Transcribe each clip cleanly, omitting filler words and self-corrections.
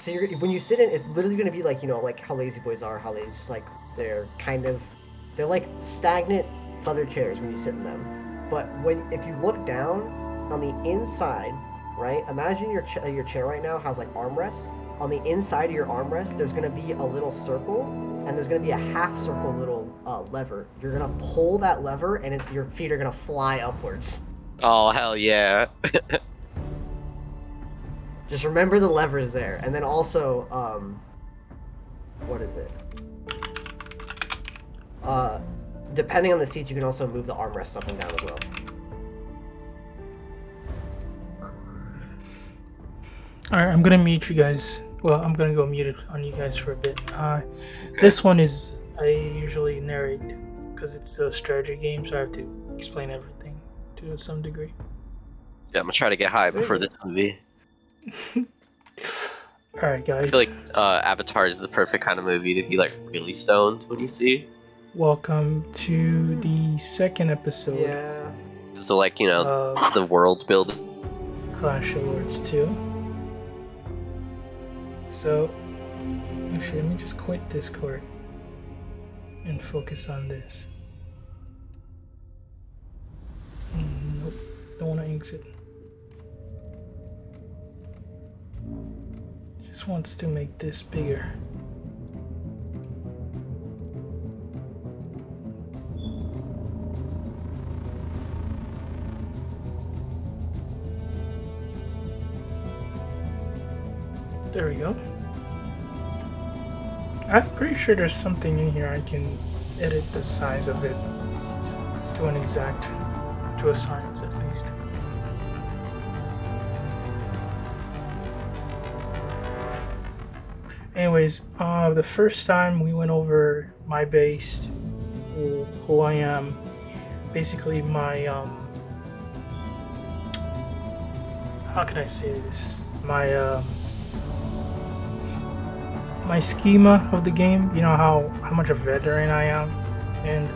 So when you sit in, it's literally going to be like, like how lazy boys are, how they just like they're kind of they're like stagnant leather chairs when you sit in them. But if you look down on the inside, right? Imagine your chair right now has like armrests. On the inside of your armrest, there's going to be a little circle, and there's going to be a half circle little lever. You're going to pull that lever, and your feet are going to fly upwards. Oh, hell yeah. Just remember the levers there, and then also, what is it? Depending on the seats, you can also move the armrests up and down as well. Alright, I'm gonna mute you guys. Well, I'm gonna go mute it on you guys for a bit. This one is, I usually narrate because it's a strategy game, so I have to explain everything to some degree. Yeah, I'm gonna try to get high before this movie. Alright, guys. I feel like Avatar is the perfect kind of movie to be like really stoned when you see. Welcome to the second episode. Yeah. So like, the world building. Clash of Lords 2. So, actually, let me just quit Discord and focus on this. Nope, don't want to exit. Just wants to make this bigger. There we go. I'm pretty sure there's something in here I can edit the size of it to a science at least. Anyways, the first time we went over my base, who I am, basically my, how can I say this? My schema of the game, how much of a veteran I am, and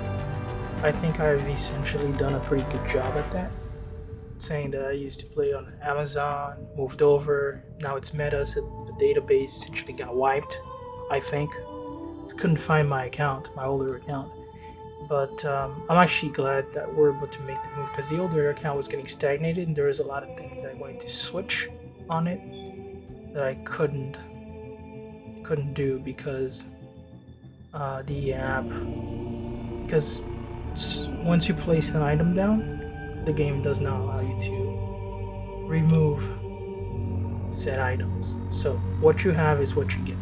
I think I've essentially done a pretty good job at that. Saying that I used to play on Amazon, moved over, now it's Meta, so the database essentially got wiped, I think. Just couldn't find my account, my older account. But I'm actually glad that we're able to make the move, because the older account was getting stagnated and there was a lot of things I wanted to switch on it that I couldn't do because the app, because once you place an item down, the game does not allow you to remove said items. So what you have is what you get.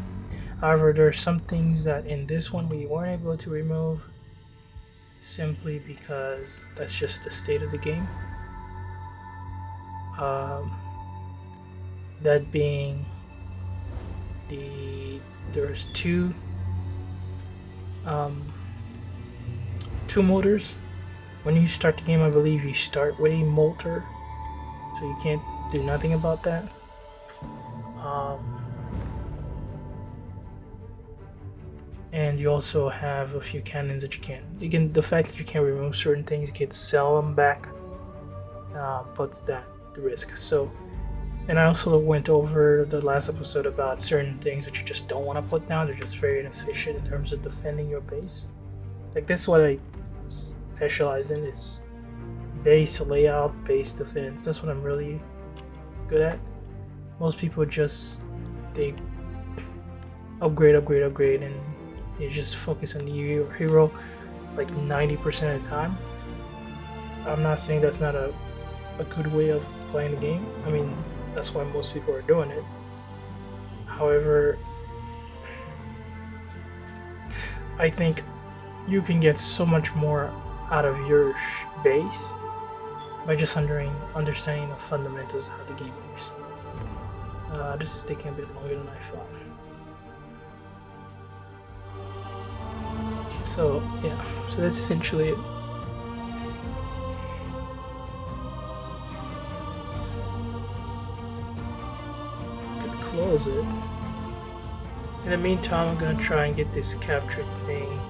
However, there are some things that in this one we weren't able to remove simply because that's just the state of the game. That being there's two motors. When you start the game, I believe you start with a motor, so you can't do nothing about that. And you also have a few cannons that you can't. Again, the fact that you can't remove certain things, you can't sell them back, puts that the risk. So. And I also went over the last episode about certain things that you just don't want to put down. They're just very inefficient in terms of defending your base. Like, this is what I specialize in, is base layout, base defense. That's what I'm really good at. Most people they upgrade, and they just focus on the hero like 90% of the time. I'm not saying that's not a good way of playing the game. I mean, that's why most people are doing it. However, I think you can get so much more out of your base by just understanding the fundamentals of how the game works. This is taking a bit longer than I thought. So yeah, so that's essentially it. Close it. In the meantime, I'm gonna try and get this captured thing.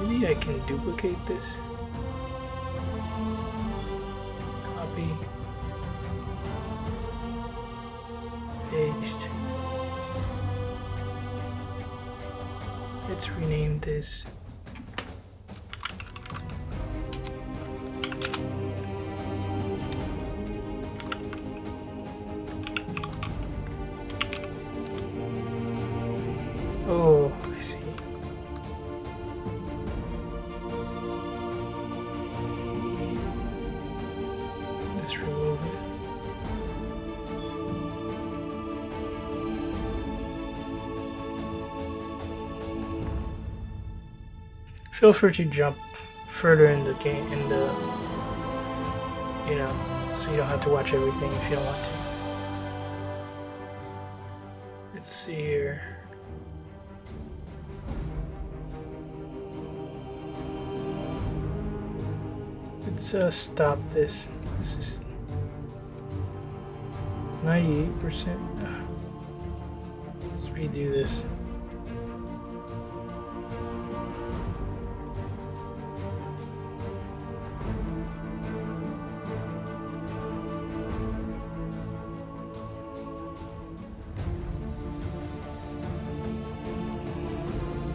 Maybe I can duplicate this. Copy. Beast. Let's rename this. Oh, I see. Let's remove it. Feel free to jump further in the game, so you don't have to watch everything if you don't want to. Let's see here. Let's stop this. This is 98%. Let's redo this.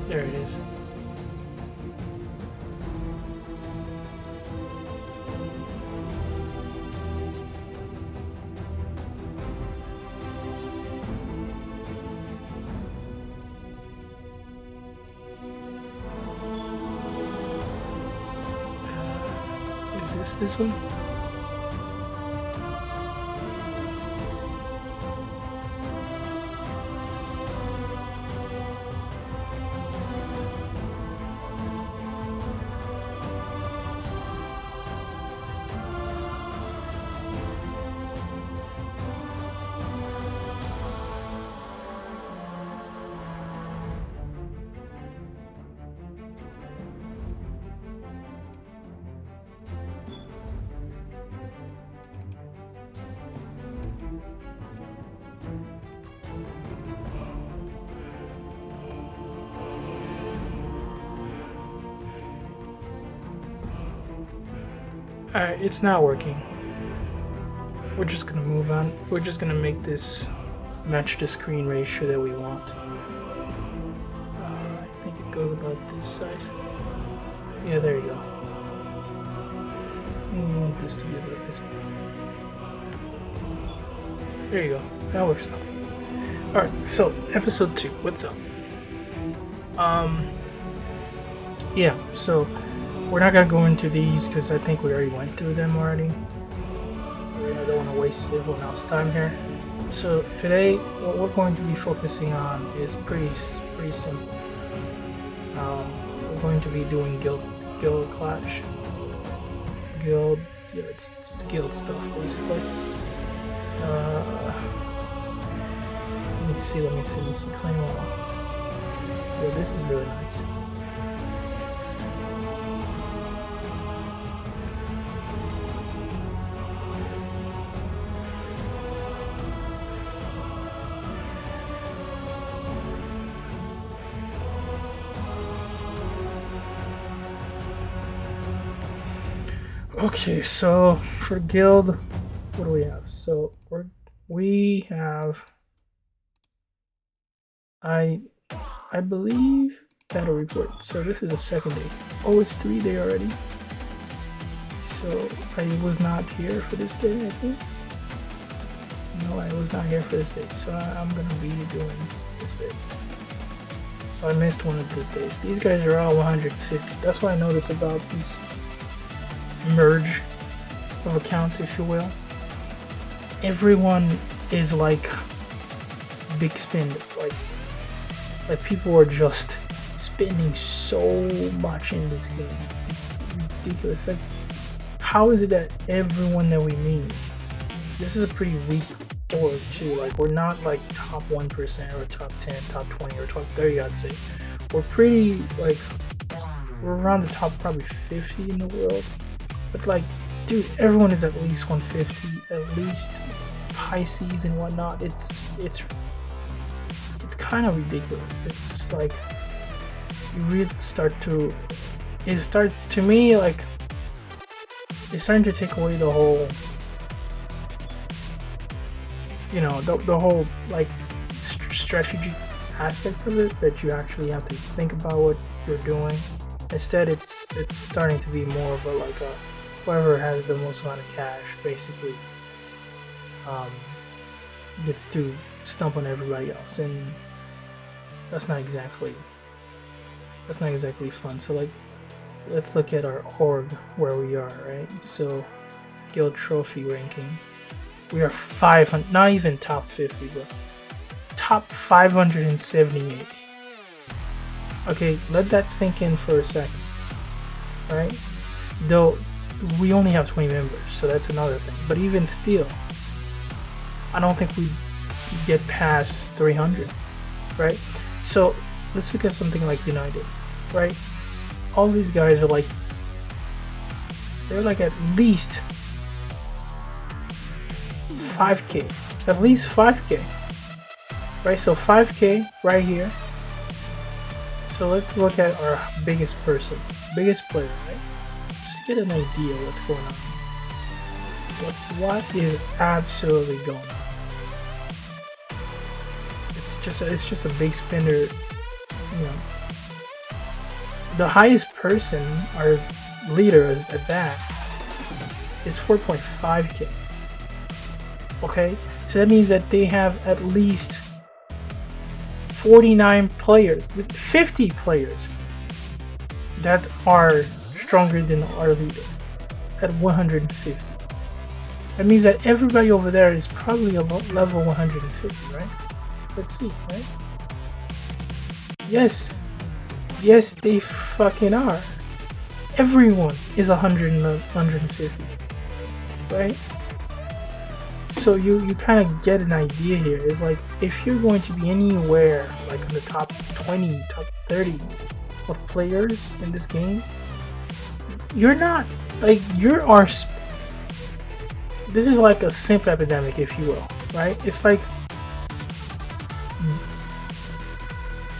There it is. Is this one? Alright, it's not working. We're just gonna move on. We're just gonna make this match the screen ratio that we want. I think it goes about this size. Yeah, there you go. We want this to be about this big. There you go. That works out. Alright, so episode 2, what's up? Yeah, so we're not gonna go into these because I think we already went through them already. I don't want to waste everyone else's time here. So today, what we're going to be focusing on is pretty simple. We're going to be doing guild clash, it's guild stuff basically. Let me see. Claim all. Yeah, this is really nice. Okay, so for guild, what do we have? So we have I believe battle report. So this is the second day. Oh, it's 3 day already. So I was not here for this day, I think. No, I was not here for this day. So I'm gonna be doing this day. So I missed one of those days. These guys are all 150. That's what I noticed about these merge of accounts, if you will. Everyone is like big spend, like people are just spending so much in this game. It's ridiculous. Like, how is it that everyone that we meet, this is a pretty weak org too. Like, we're not like top 1% or top 10, top 20 or top 30, I'd say. We're pretty like, we're around the top probably 50 in the world. But like, dude, everyone is at least 150, at least Pisces and whatnot. It's kind of ridiculous. It's like, you really start to me, like, it's starting to take away the whole the whole like strategy aspect of it, that you actually have to think about what you're doing. Instead, it's starting to be more of a like a whoever has the most amount of cash basically um, gets to stump on everybody else, and that's not exactly fun. So like, let's look at our org where we are, right? So guild trophy ranking, we are 500, not even top 50, but top 578. Okay, let that sink in for a second, right? Though we only have 20 members, so that's another thing. But even still, I don't think we get past 300, right? So let's look at something like United, right? All these guys are like, they're like at least 5k, at least 5k, right? So 5k right here. So let's look at our biggest player, right? Just get an idea what's going on. What is absolutely going on? It's just a big spender, you know. The highest person, our leader is at that, is 4.5k. Okay, so that means that they have at least 49 players, with 50 players that are stronger than our leader at 150. That means that everybody over there is probably a level 150, right? Let's see, right? Yes, they fucking are. Everyone is 100 and 150, right? So you kind of get an idea here. It's like, if you're going to be anywhere like in the top 20, top 30 of players in this game, you're not, like, this is like a simp epidemic, if you will, right? It's like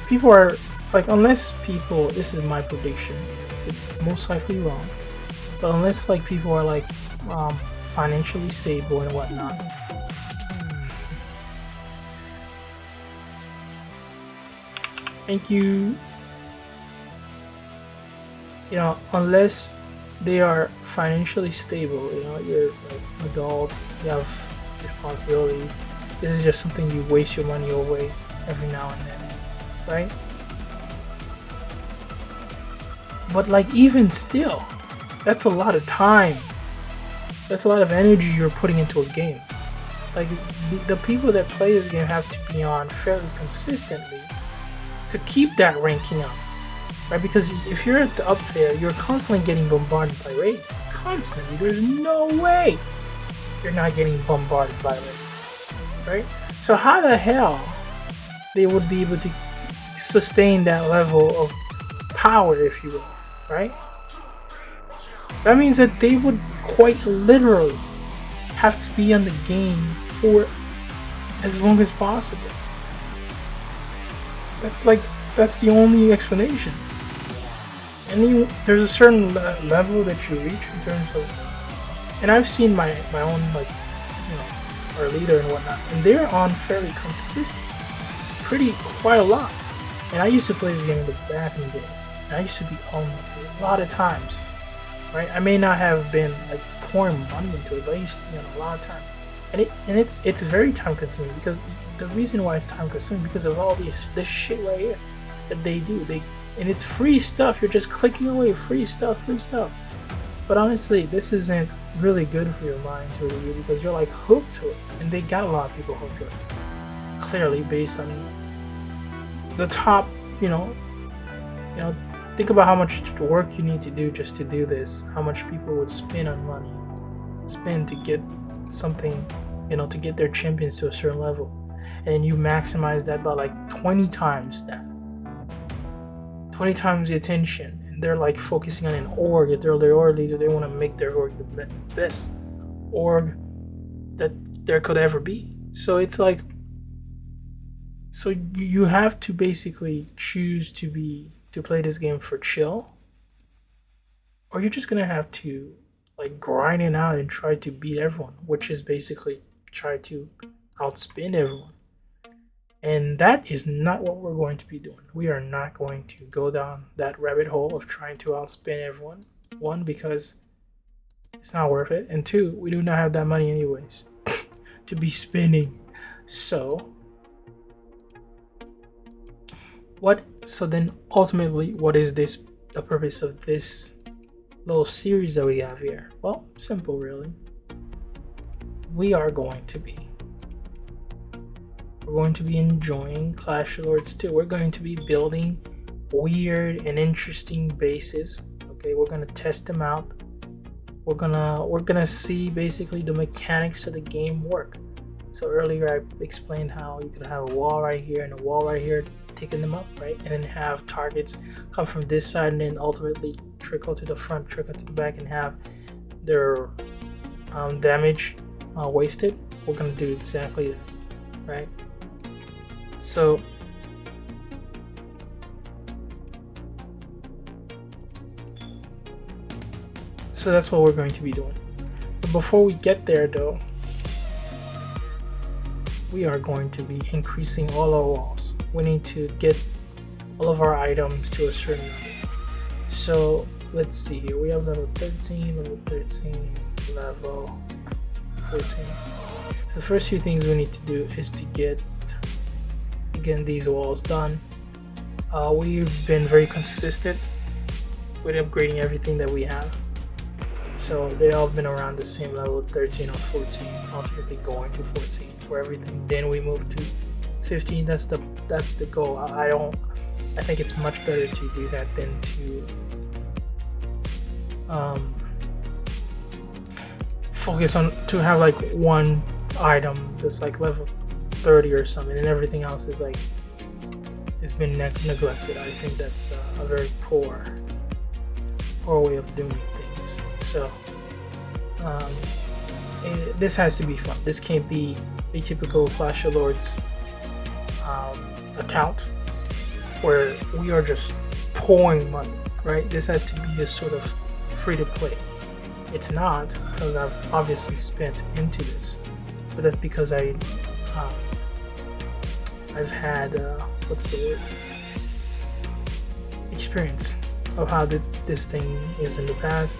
people are like, unless people, this is my prediction, it's most likely wrong, but unless like people are like financially stable and whatnot, thank you, you know, unless they are financially stable, you know, you're like adult, you have responsibility, this is just something you waste your money away every now and then, right? But like, even still, that's a lot of time, that's a lot of energy you're putting into a game. Like, the people that play this game have to be on fairly consistently to keep that ranking up, right? Because if you're up there, you're constantly getting bombarded by raids. Constantly. There's no way you're not getting bombarded by raids, right? So how the hell they would be able to sustain that level of power, if you will, right? That means that they would quite literally have to be on the game for as long as possible. That's the only explanation. And there's a certain level that you reach in terms of, and I've seen my own, like, you know, our leader and whatnot, and they're on fairly consistent, quite a lot. And I used to play this game in the back in the days, and I used to be on a lot of times, right? I may not have been like pouring money into it, but I used to be on a lot of time, and it's very time consuming, because the reason why it's time consuming, because of all this shit right here that they do. And it's free stuff. You're just clicking away, free stuff. But honestly, this isn't really good for your mind to review, because you're like hooked to it, and they got a lot of people hooked to it. Clearly, based on the top, you know, think about how much work you need to do just to do this. How much people would spend on money, spend to get something, you know, to get their champions to a certain level, and you maximize that by like 20 times that. 20 times the attention, and they're like focusing on an org. If they're their org leader, they want to make their org the best org that there could ever be. So it's like, so you have to basically choose to play this game for chill, or you're just gonna have to like grind it out and try to beat everyone, which is basically try to outspin everyone. And that is not what we're going to be doing. We are not going to go down that rabbit hole of trying to outspin everyone. One, because it's not worth it. And two, we do not have that money anyways to be spending. So then ultimately, what is the purpose of this little series that we have here? Well, simple really. We're going to be enjoying Clash of Lords 2. We're going to be building weird and interesting bases. Okay, we're gonna test them out. We're gonna see basically the mechanics of the game work. So earlier I explained how you could have a wall right here and a wall right here, taking them up, right? And then have targets come from this side and then ultimately trickle to the front, trickle to the back, and have their damage wasted. We're gonna do exactly that, right? So that's what we're going to be doing. But before we get there though, we are going to be increasing all our walls. We need to get all of our items to a certain level. So let's see here. We have level 13, level 14. So the first few things we need to do is to get these walls done. We've been very consistent with upgrading everything that we have. So they all been around the same level, 13 or 14, ultimately going to 14 for everything. Then we move to 15. That's the goal. I think it's much better to do that than to focus on to have like one item that's like level 30 or something, and everything else is like it's been neglected. I think that's a very poor way of doing things. So this has to be fun. This can't be a typical Clash of Lords account where we are just pouring money, right? This has to be a sort of free to play. It's not, because I've obviously spent into this, but that's because I've had what's the word? Experience of how this thing is in the past,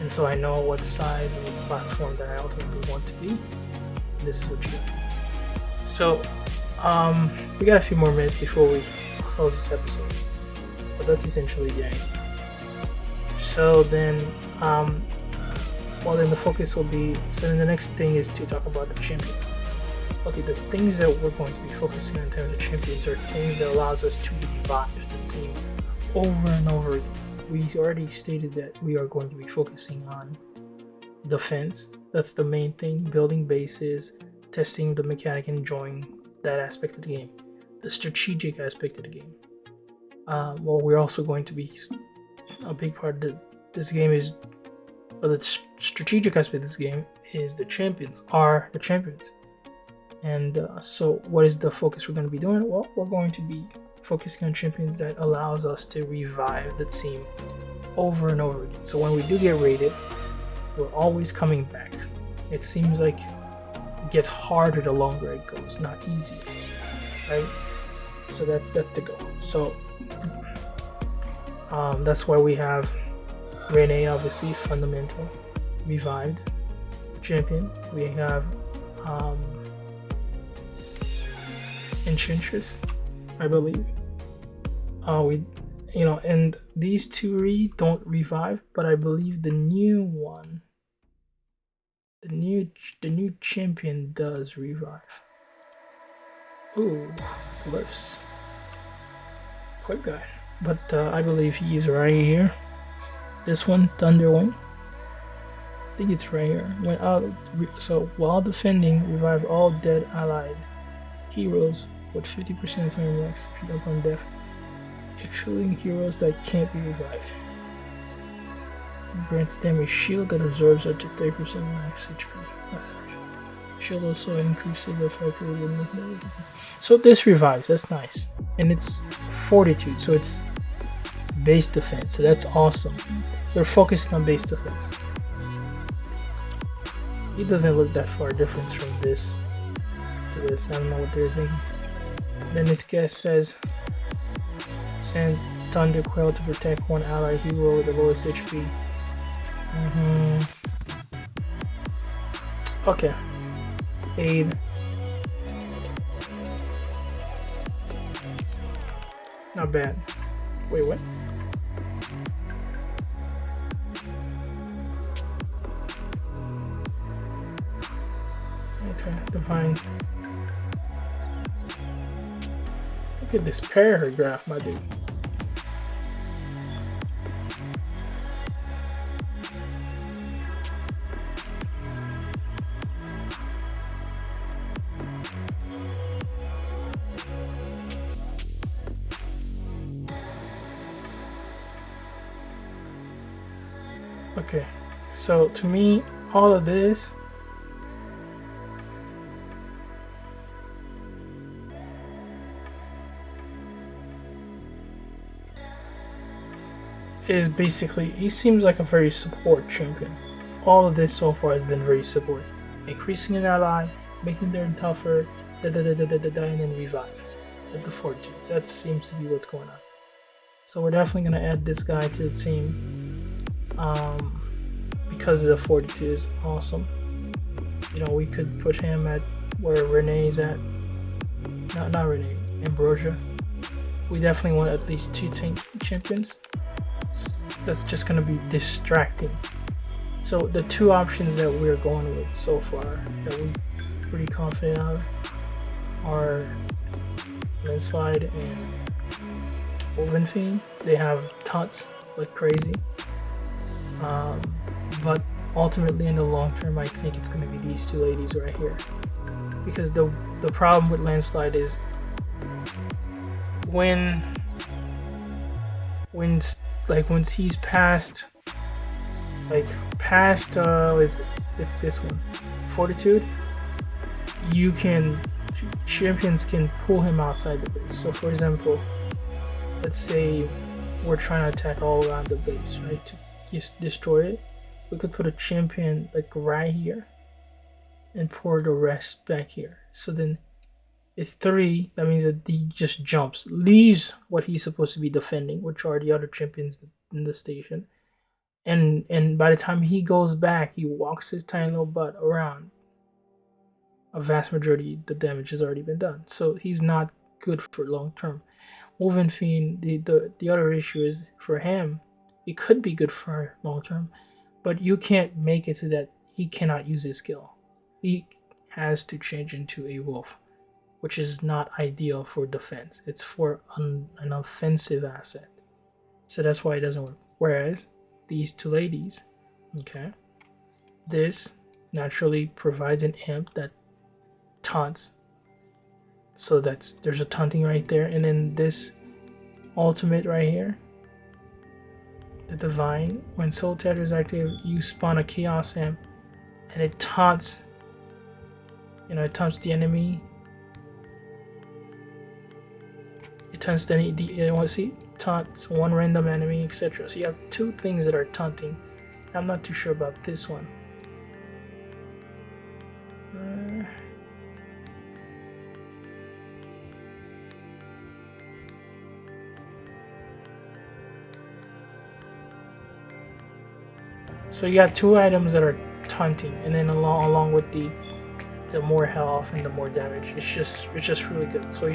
and so I know what size of the platform that I ultimately want to be. And this is what you got. So we got a few more minutes before we close this episode, but that's essentially the idea. So then then the focus will be, so then the next thing is to talk about the champions. Okay, the things that we're going to be focusing on in terms of champions are things that allows us to revive the team over and over again. We already stated that we are going to be focusing on defense. That's the main thing, building bases, testing the mechanic, enjoying that aspect of the game. The strategic aspect of the game. We're also going to be, a big part of this game is, the strategic aspect of this game is the champions. And so what is the focus we're going to be doing? Well, we're going to be focusing on champions that allows us to revive the team over and over again. So when we do get raided, we're always coming back. It seems like it gets harder the longer it goes, not easier, right? So that's the goal. So that's why we have Rene, obviously fundamental, revived champion. We have Enchantress, I believe. And these two don't revive, but I believe the new one, the new champion does revive. Ooh, Glyphs. Quite good. But I believe he's right here. This one, Thunderwing. I think it's right here. So while defending, revive all dead allied heroes with 50% of time max HP upon death, excluding heroes that can't be revived. Grants them a shield that absorbs up to 30% max HP. Shield also increases the effect of. So this revives, that's nice. And it's fortitude, so it's base defense, so that's awesome. They're focusing on base defense. It doesn't look that far different from this to this. I don't know what they're thinking. Then this guest says, send Thunderquail to protect one ally hero with the lowest HP. Okay. Aid. Not bad. Wait, what? Okay, Divine. Look at this paragraph, my dude. Okay, so to me, all of this is basically, he seems like a very support champion. All of this so far has been very support. Increasing an ally, making them tougher, and then revive at the fortitude. That seems to be what's going on. So we're definitely going to add this guy to the team. Because the fortitude is awesome. You know, we could put him at where Renee's at. Not Renee, Ambrosia. We definitely want at least 2 tank champions. That's just gonna be distracting. So the 2 options that we're going with so far that we're pretty confident of are Landslide and Woven Fiend. They have taunts like crazy. But ultimately in the long term, I think it's going to be these 2 ladies right here, because the problem with Landslide is once he's past it's this one, Fortitude, champions can pull him outside the base. So for example, let's say we're trying to attack all around the base, right, to just destroy it. We could put a champion like right here and pour the rest back here. So then it's 3. That means that he just jumps, leaves what he's supposed to be defending, which are the other champions in the station. And by the time he goes back, he walks his tiny little butt around. A vast majority of the damage has already been done. So he's not good for long term. Woven Fiend, the other issue is for him, it could be good for long term, but you can't make it so that he cannot use his skill. He has to change into a wolf, which is not ideal for defense. It's for an offensive asset. So that's why it doesn't work. Whereas these 2 ladies, okay, this naturally provides an imp that taunts. So there's a taunting right there, and then this ultimate right here, the Divine, when Soul Tether is active, you spawn a Chaos Imp, and it taunts. It taunts the enemy. It taunts taunts one random enemy, etc. So you have 2 things that are taunting. I'm not too sure about this one. So you got 2 items that are taunting, and then along with the more health and the more damage, it's just really good. So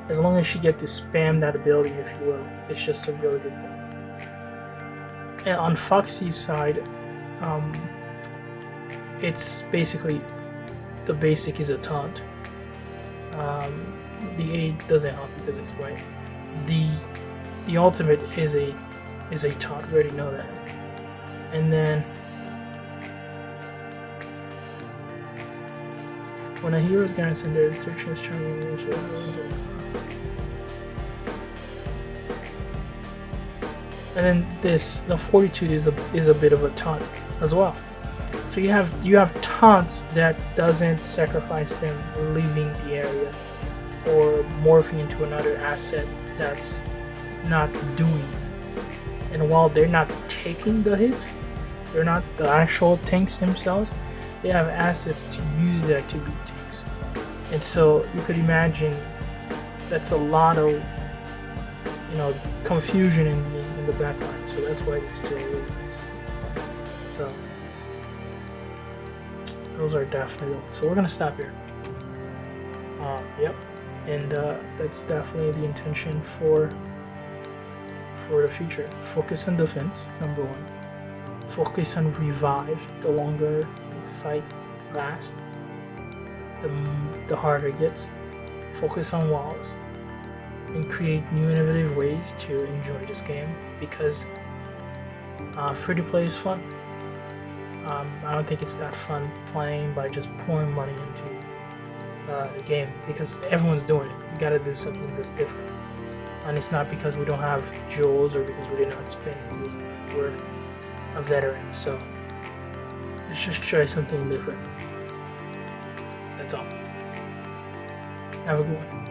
as long as you get to spam that ability, if you will, it's just a really good thing. And on Foxy's side, it's basically the basic is a taunt. The aid doesn't help because it's white. The ultimate is a taunt. We already know that. And then when a hero is garrisoned, there is 3 chance charming. And then the fortitude is a bit of a taunt as well. So you have taunts that doesn't sacrifice them leaving the area or morphing into another asset that's not doing. And while they're not taking the hits, they're not the actual tanks themselves, they have assets to use that to beat tanks. And so you could imagine that's a lot of confusion in the backline. So that's why these two are really nice. So those are definitely. So we're gonna stop here. Yep, and that's definitely the intention for the future. Focus on defense, number one. Focus on revive. The longer the fight lasts, the harder it gets. Focus on walls and create new innovative ways to enjoy this game, because free to play is fun. I don't think it's that fun playing by just pouring money into the game, because everyone's doing it. You gotta do something that's different. And it's not because we don't have jewels or because we did not spend these. We're a veteran, so let's just try something different. That's all. Have a good one.